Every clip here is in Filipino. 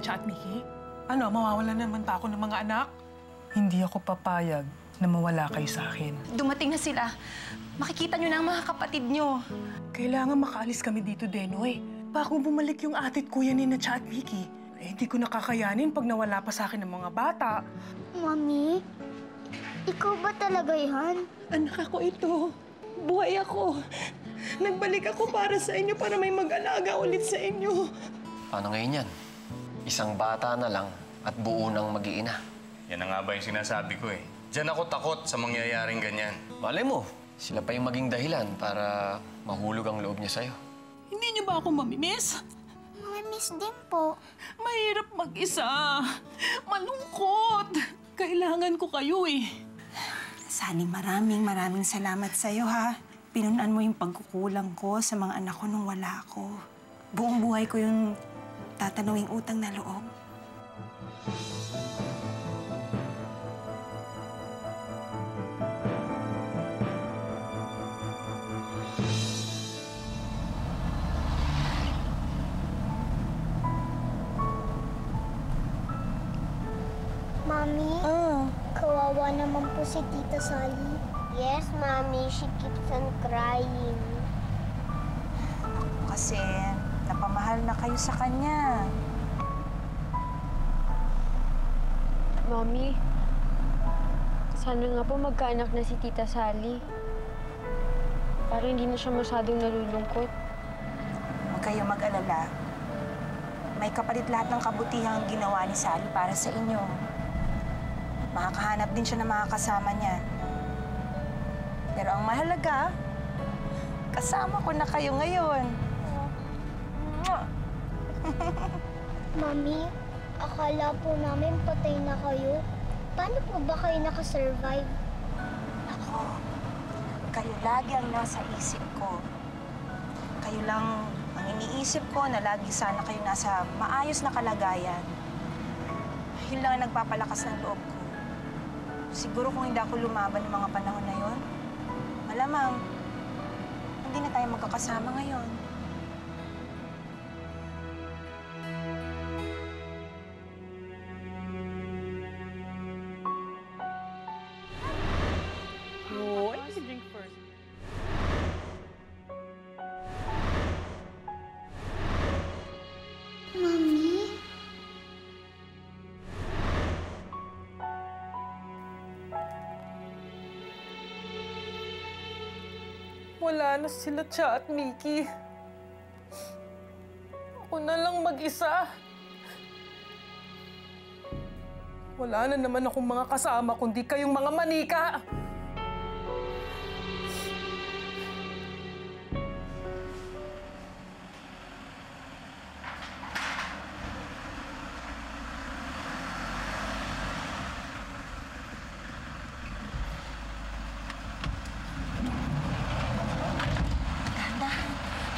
Cha at Mickey? Ano, mawawalan naman pa ako ng mga anak? Hindi ako papayag na mawala kayo sa akin. Dumating na sila. Makikita nyo na ang mga kapatid nyo. Kailangan makaalis kami dito, Denoy. Bago bumalik yung atit kuya ni na Cha at Mickey. Eh, hindi ko nakakayanin pag nawala pa sa akin ng mga bata. Mami, ikaw ba talaga yan? Anak ako ito. Buhay ako. Nagbalik ako para sa inyo, para may mag-alaga ulit sa inyo. Paano ngayon yan? Isang bata na lang at buo ng mag-iina. Yan na nga ba yung sinasabi ko eh. Diyan ako takot sa mangyayaring ganyan. Malay mo, sila pa yung maging dahilan para mahulog ang loob niya sa'yo. Hindi niyo ba ako mamimiss? Mamimiss din po. Mahirap mag-isa. Malungkot. Kailangan ko kayo eh. Sally, maraming salamat sa'yo, ha? Pinunan mo yung pagkukulang ko sa mga anak ko nung wala ako. Buong buhay ko yung tatanawing utang na loob. Mami, kawawa naman po si Tita Sally. Yes, Mami. She keeps on crying. Kasi napamahal na kayo sa kanya. Mami, sana nga po magkaanak na si Tita Sally. Para hindi na siya masyadong nalulungkot. Huwag kayo mag-alala. May kapalit lahat ng kabutihang ginawa ni Sally para sa inyo. Makakahanap din siya ng mga kasama niya. Pero ang mahalaga, kasama ko na kayo ngayon. Mami, akala po namin patay na kayo. Paano po ba kayo nakasurvive? Ako, kayo lagi ang nasa isip ko. Kayo lang ang iniisip ko na lagi sana kayo nasa maayos na kalagayan. Yun lang ang nagpapalakas ng loob ko. Siguro kung hindi ako lumaban ng mga panahon na yon, malamang hindi na tayo magkakasama ngayon. Oh, I need to drink first. Mami? Wala na sila Cha at Mickey. Ako na lang mag-isa. Wala na naman akong mga kasama kundi kayong mga manika.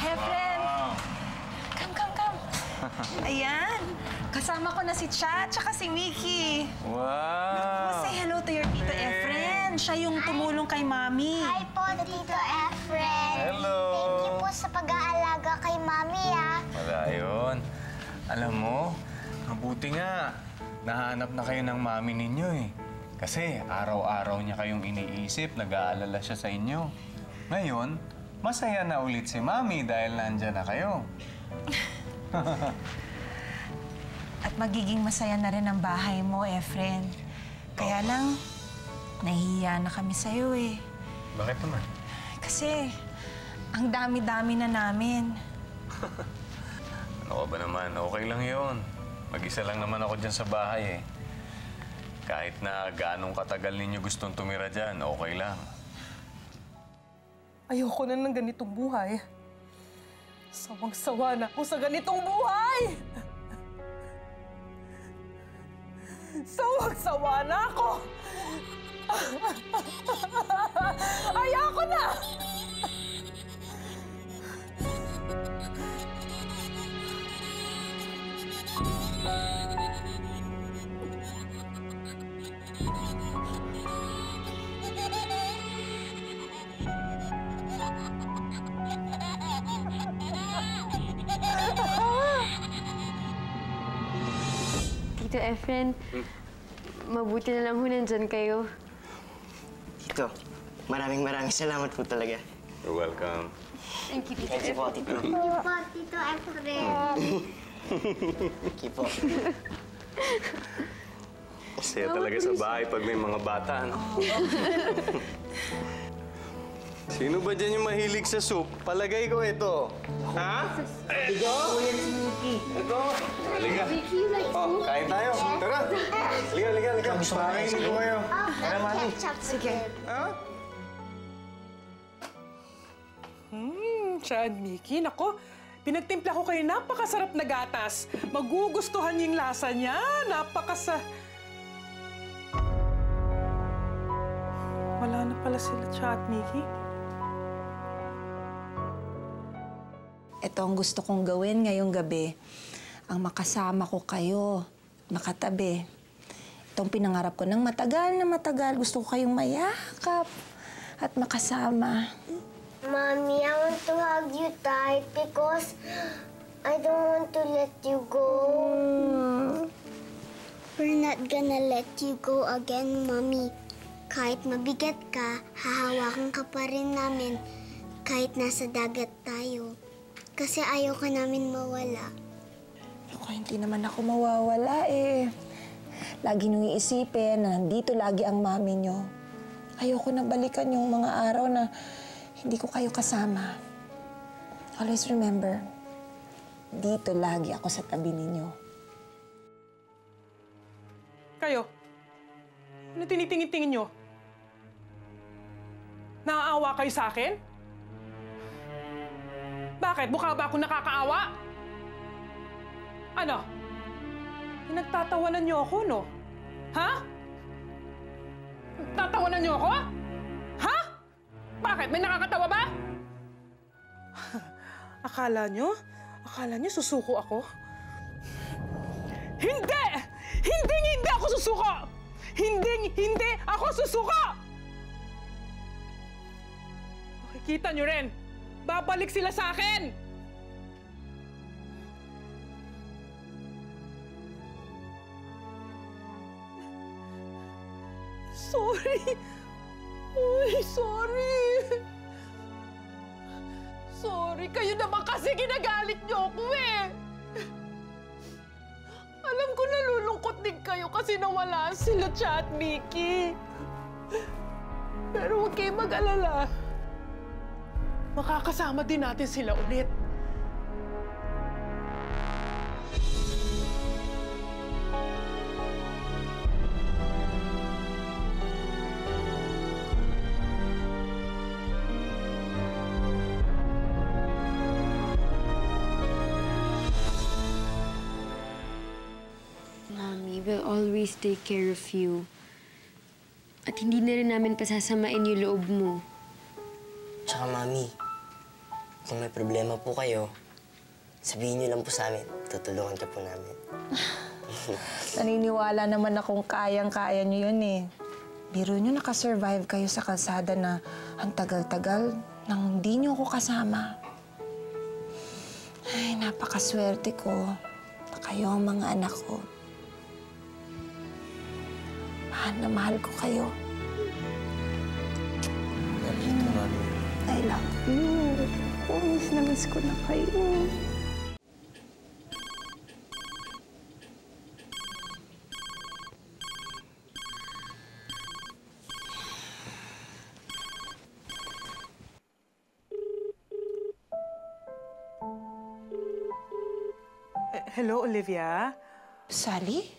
Hey, friend! Come. Ayan, kasama ko na si Cha at si Mickey. Wow! Say hello to your Tito Efren. Siya yung tumulong kay Mami. Hi po, Tito Efren. Hello. Thank you po sa pag-aalaga kay Mami, ah. Wala yun. Alam mo, mabuti nga. Nahanap na kayo ng mami ninyo eh. Kasi araw-araw niya kayong iniisip, nag-aalala siya sa inyo. Ngayon, masaya na ulit si Mami dahil nandyan na kayo. At magiging masaya na rin ang bahay mo, Efren. Kaya lang, nahihiya na kami sa'yo eh. Bakit naman? Kasi, ang dami-dami na namin. Ano ka ba naman? Okay lang yun. Mag-isa lang naman ako dyan sa bahay eh. Kahit na gaanong katagal ninyo gustong tumira dyan, okay lang. Ayoko na ng ganitong buhay. Sawang-sawa na ako sa ganitong buhay! Sawang-sawa na ako! Ayoko na! Tito Efren, mabuti na lang ho nandyan kayo. Tito, maraming salamat po talaga. You're welcome. Thank you, Tito Thank you po, Tito. Thank you po, Tito Efren. Thank you po. Masaya talaga sa bahay pag may mga bata, no? Sino ba dyan yung mahilig sa soup? Palagay ko ito. Ha? Ito? Ito? Halika. Oh, kain tayo. Tara. Halika. Pakainin ko kayo. Tara, Mami. Sige. Ha? Siya at Mickey, nako, pinagtimpla ko kayo napakasarap na gatas. Magugustuhan yung lasa niya. Wala na pala sila, Cha at Mickey. Ito ang gusto kong gawin ngayong gabi. Ang makasama ko kayo, makatabi. Itong pinangarap ko ng matagal na matagal. Gusto ko kayong mayakap at makasama. Mommy, I want to hug you tight because I don't want to let you go. We're not gonna let you go again, Mommy. Kahit mabigat ka, hahawakan ka pa rin namin kahit nasa dagat tayo. Kasi ayaw ka namin mawala. Ako, hindi naman ako mawawala eh. Lagi niyong iisipin na nandito lagi ang mami niyo. Ayoko na balikan yung mga araw na hindi ko kayo kasama. Always remember, dito lagi ako sa tabi ninyo. Kayo, ano tinitingin-tingin nyo? Naaawa kayo sa akin? Bakit? Mukha ba ako nakakaawa? Ano? Pinagtatawanan niyo ako, no? Ha? Tatawanan niyo ako? Ha? Bakit? May nakakatawa ba? Akala niyo susuko ako? Hindi! Hindi ako susuko! Hindi ako susuko! Makikita niyo rin, babalik sila sa akin! Sorry! Uy, sorry! Sorry, kayo naman kasi ginagalit niyo ako eh! Alam ko nalulungkot din kayo kasi nawala sila Cha at Mickey. Pero huwag kayong mag-alala. Makakasama din natin sila ulit. Mommy will always take care of you. At hindi na rin namin pasasamain yung loob mo. Tsaka, Mami, kung may problema po kayo, sabihin niyo lang po sa amin. Tutulungan ka po namin. Naniniwala naman akong kayang-kaya niyo yun eh. Biro niyo nakasurvive kayo sa kalsada na ang tagal-tagal nang hindi niyo ako kasama. Ay, napakaswerte ko na kayo ang mga anak ko. Mahal na mahal ko kayo. Love you too, Mami. I love you. Miss na miss ko na kayo. Hello, Olivia? Sally?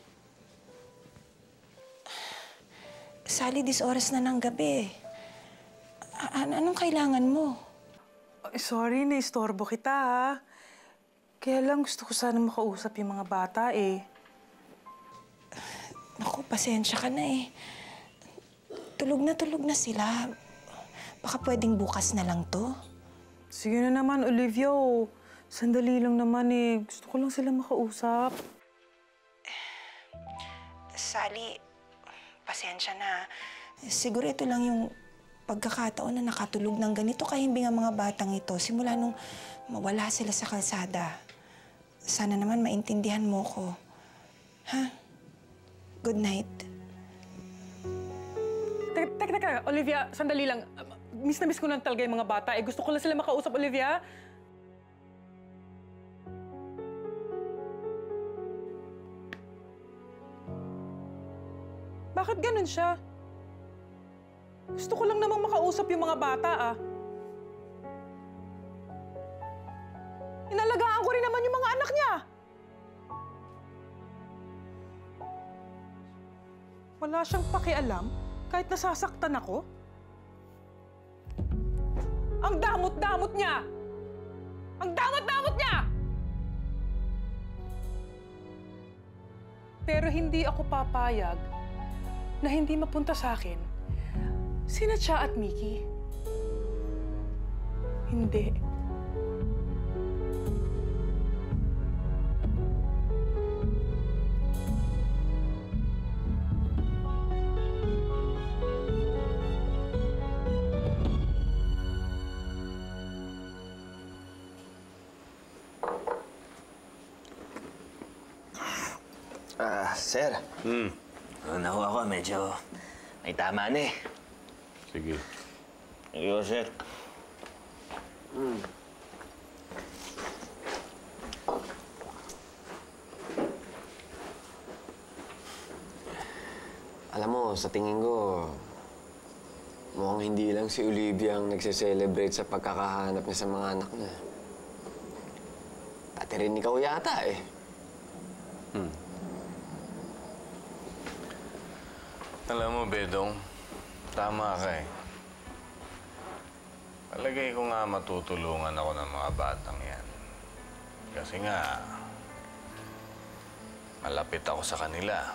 Sally, this oras na ng gabi. Anong kailangan mo? Sorry, naistorbo kita ha. Kaya lang gusto ko sana makausap yung mga bata eh. Naku, pasensya ka na eh. Tulog na sila. Baka pwedeng bukas na lang to. Sige na naman, Olivia. Oh. Sandali lang naman eh. Gusto ko lang sila makausap. Sally, pasensya na. Siguro ito lang yung pagkakataon na nakatulog ng ganito kahimbing ang mga batang ito simula nung mawala sila sa kalsada. Sana naman maintindihan mo ko. Ha? Good night. Teka, Olivia, sandali lang. Miss na miss ko lang talaga yung mga bata. Gusto ko lang sila makausap, Olivia. Bakit ganun siya? Gusto ko lang namang makausap yung mga bata, Inalagaan ko rin naman yung mga anak niya. Wala siyang pakialam kahit nasasaktan ako. Ang damot-damot niya! Ang damot-damot niya! Pero hindi ako papayag na hindi mapunta sa akin sina Cha at Mickey. Hindi. Sir. Naku ako, medyo may tama na eh. Sige. Iyo, sir. Alam mo, sa tingin ko, mukhang hindi lang si Olivia ang nagse-celebrate sa pagkakahanap niya sa mga anak niya. Pati rin ikaw yata eh. Alam mo, Bedong, tama ka eh. Palagay ko nga matutulungan ako ng mga batang yan. Kasi nga, malapit ako sa kanila.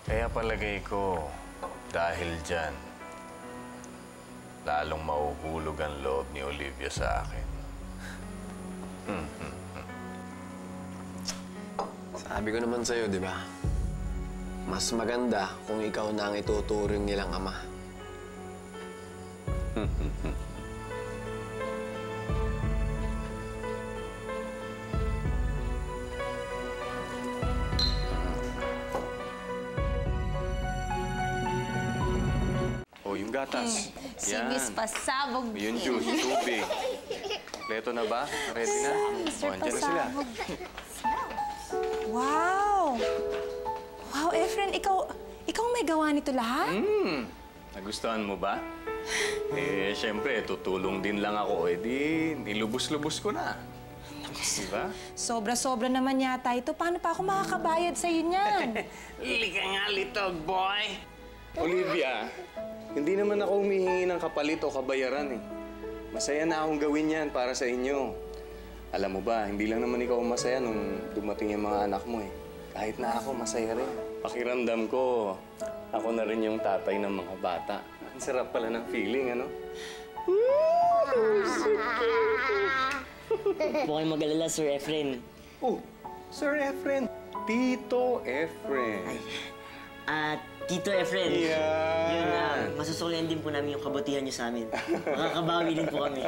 Kaya palagay ko, dahil dyan, lalong mahuhulog ang loob ni Olivia sa akin. Sabi ko naman sa'yo, di ba? Mas maganda kung ikaw na ang ituturing nilang ama. Oh, yung gatas. Si Miss Pasabog. Yung juice, tubig. Kompleto na ba? Ready na? Mr. Andyan na sila. Pasabog. Wow! Wow, Efren, ikaw may gawa nito lahat? Nagustuhan mo ba? Siyempre, tutulong din lang ako. Di nilubos-lubos ko na. Diba? Sobra-sobra naman yata ito. Paano pa ako makakabayad sa'yo niyan? Lika nga, little boy. Olivia, hindi naman ako humihingi ng kapalit o kabayaran eh. Masaya na akong gawin yan para sa inyo. Alam mo ba, hindi lang naman ikaw masaya nung dumating yung mga anak mo eh. Kahit na ako, masaya rin. Pakiramdam ko, ako na rin yung tatay ng mga bata. Ang sarap pala ng feeling, ano? Huwag po kayong mag-alala, Sir Efren. Oh, Sir Efren. Tito Efren. At Tito Efren. Yan. Yun, masusuklayan din po namin yung kabutihan niyo sa amin. Makakabawi din po kami.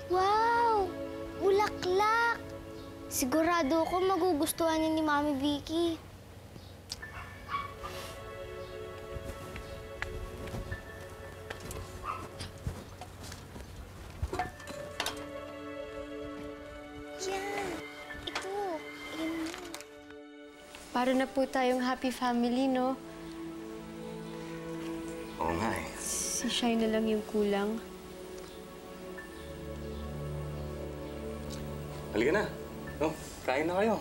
Wow! Bulaklak! Sigurado ako magugustuhan niya ni Mami Vicky. Yan! Ito! Yan. Para na po tayong happy family, no? Oo nga eh. Si Shai na lang yung kulang. Halika na. Oh, kain na kayo.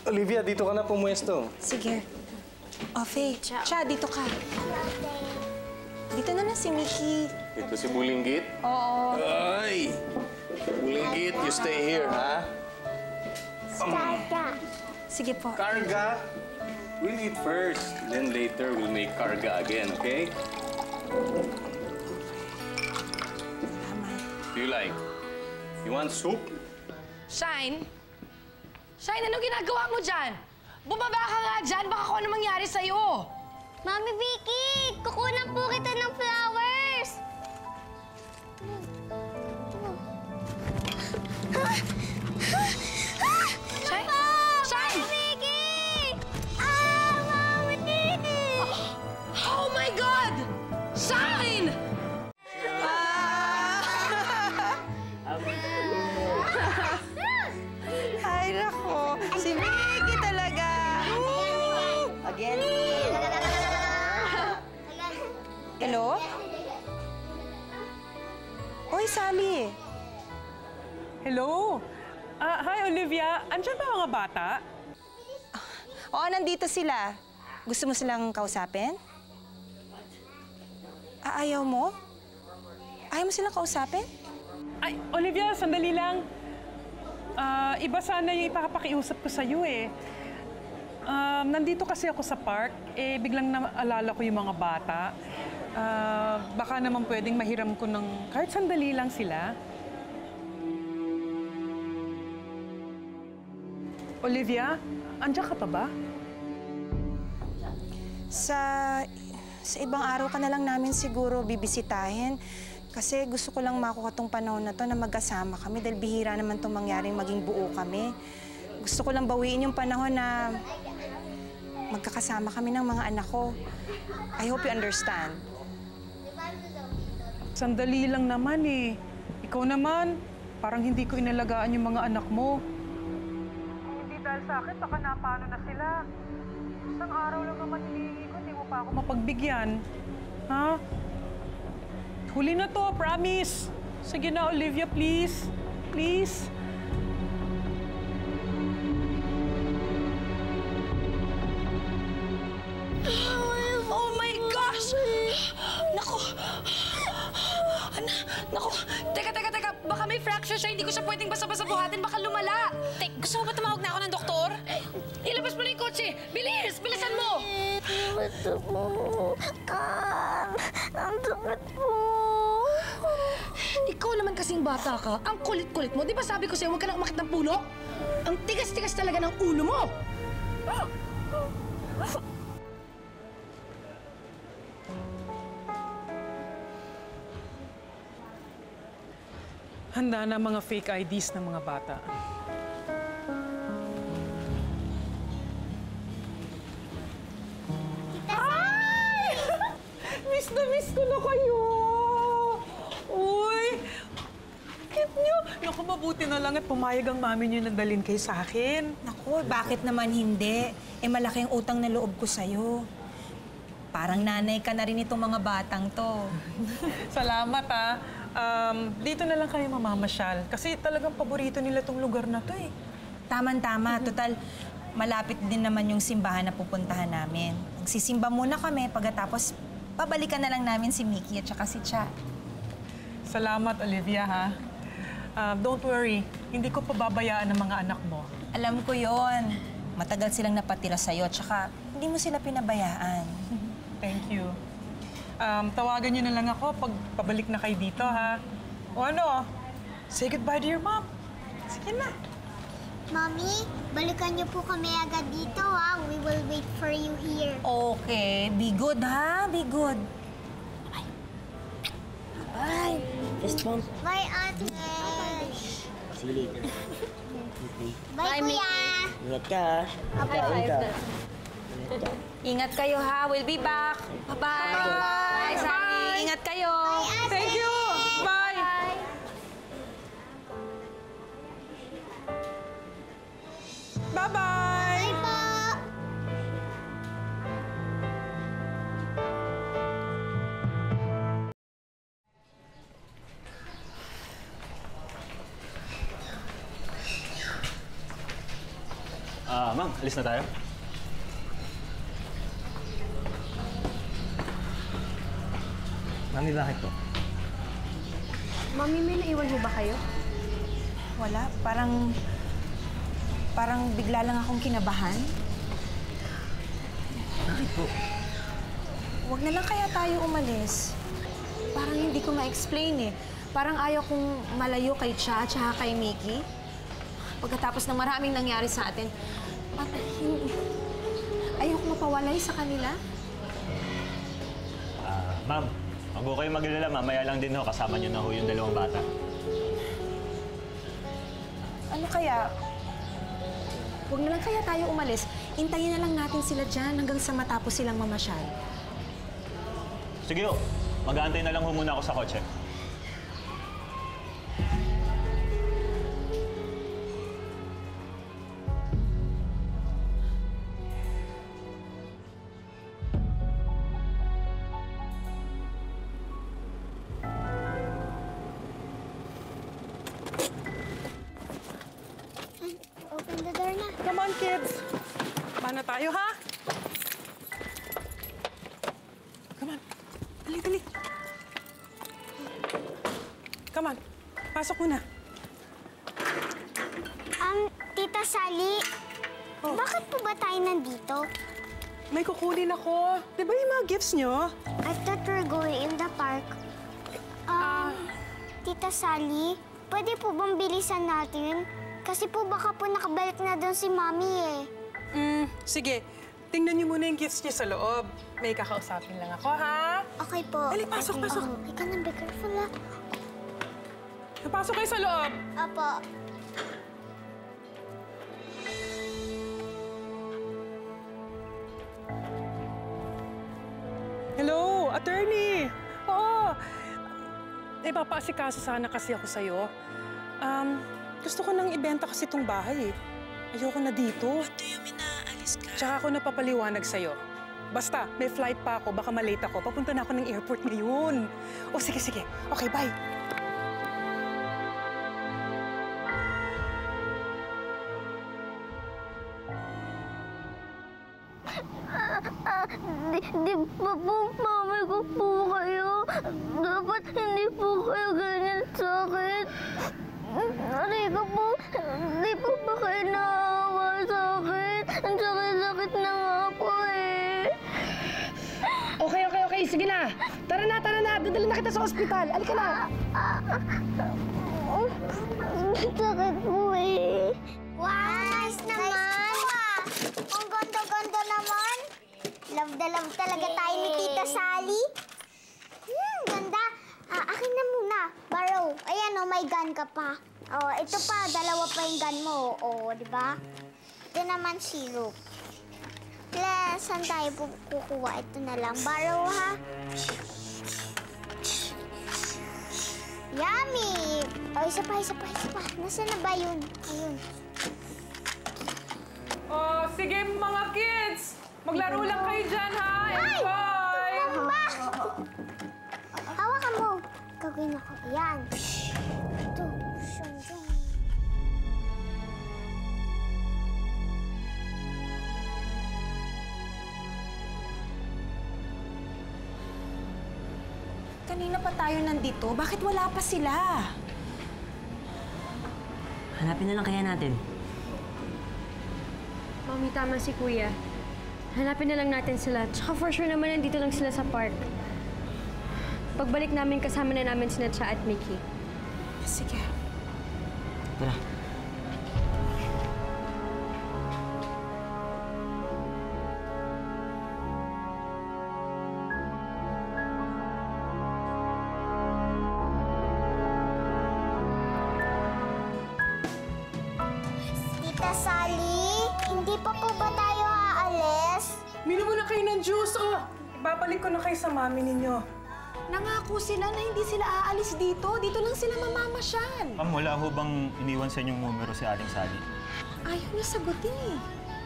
Olivia, dito ka na pumuesto. Sige. Faye, Cha, dito ka. Dito na si Mickey. Ito si Bulinggit. Oo. Ay! Bulinggit, you stay here, ha? Sige po. Karga, we'll eat first. Then later, we'll make karga again, okay? Tama do you like? You want soup? Shine? Shine, anong ginagawa mo dyan? Bumaba ka nga dyan, baka kung ano mangyari sa'yo. Mami Vicky, kukunan po kita ng flowers. Shine? Shine! Mami Vicky! Mami! Oh my God! Shine! Ay, nako. Si Vicky talaga. Again. Hello? Oy, Sally. Hello? Hi, Olivia. Andiyan ba ang mga bata? Oo, nandito sila. Gusto mo silang kausapin? Ayaw mo? Ayaw mo silang kausapin? Ay, Olivia, sandali lang. Iba sana yung ipapakiusap ko sa'yo eh. Nandito kasi ako sa park, biglang naalala ko yung mga bata. Baka naman pwedeng mahiram ko ng kahit sandali lang sila. Olivia, andiyan ka pa ba? Sa ibang araw ka na lang namin siguro bibisitahin. Kasi gusto ko lang makuha tong panahon na to na magkasama kami dahil bihira naman itong mangyaring maging buo kami. Gusto ko lang bawiin yung panahon na magkakasama kami ng mga anak ko. I hope you understand. Sandali lang naman eh. Ikaw naman, parang hindi ko inalagaan yung mga anak mo. Hindi dahil sa akin, baka napano na sila. Isang araw lang naman hinihingi ko, hindi mo pa ako mapagbigyan. Ha? Huli na to, promise. Sige na, Olivia, please. Please. Oh my gosh! Naku! Naku! Teka. Baka may fracture siya. Hindi ko siya pwedeng basta-basta buhatin. Baka lumala. Gusto mo ba tumawag na ako ng doktor? Ilabas mo na yung kotse. Bilis! Bilisan mo! Ito po. Ang sakit po. Ikaw naman kasing bata ka. Ang kulit-kulit mo. Di ba sabi ko sa'yo, huwag ka na umakit ng puno? Ang tigas-tigas talaga ng ulo mo! Handa na mga fake IDs ng mga bata. Miss ko na kayo! Uy! Cute nyo! Naku, mabuti na lang at pumayag ang mami nyo na dalhin kayo sa akin. Naku, bakit naman hindi? Malaki ang utang na loob ko sa'yo. Parang nanay ka na rin itong mga batang to. Salamat dito na lang kayo mamamasyal. Kasi talagang paborito nila tong lugar na to eh. Tama. Total, malapit din naman yung simbahan na pupuntahan namin. Magsisimba muna kami, pagkatapos pabalikan na lang namin si Mickey at saka si Cha. Salamat, Olivia, ha? Don't worry, hindi ko pababayaan ang mga anak mo. Alam ko yon. Matagal silang napatira sa'yo at saka hindi mo sila pinabayaan. Thank you. Tawagan niyo na lang ako pag pabalik na kayo dito, ha? O ano, say goodbye to your mom. Sige na. Mami, balikan niyo po kami agad dito, ha? We will wait for you here. Okay, be good, ha? Be good. Bye! Fist bump. Bye, Ate. See you later. Bye, Kuya. Ingat ka, ha? Kain ka. Ingat kayo, ha? We'll be back. Bye-bye. Bye, Sally. Ingat kayo. Bye, Ate. Thank you. Bye. Bye-bye. Bye po. Ma'am, alis na tayo? Mami, bakit po? Mami, may naiwan mo ba kayo? Wala. Parang bigla lang akong kinabahan. Bakit po? Huwag na lang kaya tayo umalis. Parang hindi ko ma-explain eh. Parang ayaw kong malayo kay Cha at kay Mickey. Pagkatapos ng maraming nangyari sa atin, ayaw kong mapawalay sa kanila. Ma'am, wag ko kayo mag-alala. Mamaya lang din ho. Kasama niyo na ho yung dalawang bata. Ano kaya? Huwag na lang kaya tayo umalis. Hintayin na lang natin sila dyan hanggang sa matapos silang mamasyal. Sige ho. Mag-aantay na lang ho muna ako sa kotse. Open the door na. Come on, kids. Paano tayo, ha? Come on. Dali, dali. Come on. Pasok muna. Tita Sally, bakit po ba tayo nandito? May kukunin ako. Di ba yung mga gifts nyo? I thought we're going in the park. Tita Sally, pwede po bang bilisan natin? Kasi po baka po nakabalik na doon si Mami eh. Sige. Tingnan niyo muna yung gifts niyo sa loob. May kakausapin lang ako, ha? Okay po. Dali, pasok, pasok. Ikaw nang be careful ah. Pasok kayo sa loob. Apo. Hello, attorney. Oo. Papaasikaso sana kasi ako sa'yo. Gusto ko nang ibenta kasi itong bahay eh. Ayoko na dito. What do you mean na alis ka? Tsaka ako napapaliwanag sa'yo. Basta, may flight pa ako, baka malate ako. Papunta na ako ng airport ngayon. O sige, sige. Okay, bye. Di ba po mami ko po kayo? Dapat hindi po kayo ganyan sa akin. Rika po, di po ba kayo naawa sa akin? Ang sakit-sakit na nga po eh. Okay. Sige na. Tara na. Dadali na kita sa ospital. Alika na. Sakit po eh. Wow, nice naman! Ang ganda-ganda naman. Love na love talaga tayo ni Tita Sally. Ganda. Akin na muna. Barrow. Ayan may gun ka pa. Ito pa, dalawa pa yung gun mo. Di ba? Ito naman syrup. Saan tayo kukuha? Ito na lang. Barrow, ha? Yummy! Isa pa. Nasaan na ba yun? Ayun. Sige mga kids. Maglaro lang kayo dyan, ha? Enjoy! Hawakan mo. Gagawin ako. Ayan. Ito. Kanina pa tayo nandito. Bakit wala pa sila? Hanapin na lang kaya natin. Mami, tama si Kuya. Hanapin na lang natin sila. Tsaka for sure naman nandito lang sila sa park. Pagbalik namin, kasama na namin sina Cha at Mickey. Sige. Tara. Tita Sally, hindi pa po ba tayo aalis? Minom muna kayo ng juice, Ibabalik ko na kayo sa mami ninyo. Nangako sila na hindi sila aalis dito. Dito lang sila mamamasyal. Ma'am, wala ho bang iniwan sa inyong numero si Aling Sally? Ayaw na sagutin eh.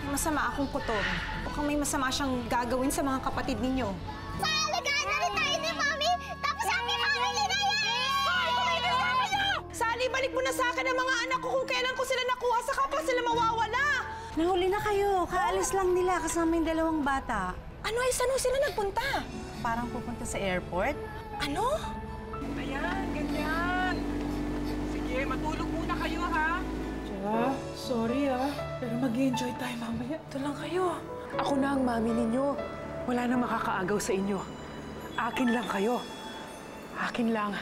Masama akong kutob. Mukhang may masama siyang gagawin sa mga kapatid ninyo. Alagaan na rin tayo ni Mami! Tapos Mami nila yan! Sally, balik mo na sa akin ang mga anak ko kung kailan ko sila nakuha. Saka pa sila mawawala. Nahuli na kayo. Kaalis lang nila kasama yung dalawang bata. Ano ay saan sila nagpunta? Parang pupunta sa airport. Ano? Ayan, ganyan. Sige, matulog muna kayo, ha? Sorry, pero mag-enjoy tayo mamaya. Ito lang kayo. Ako na ang mami ninyo. Wala na makakaagaw sa inyo. Akin lang kayo. Akin lang.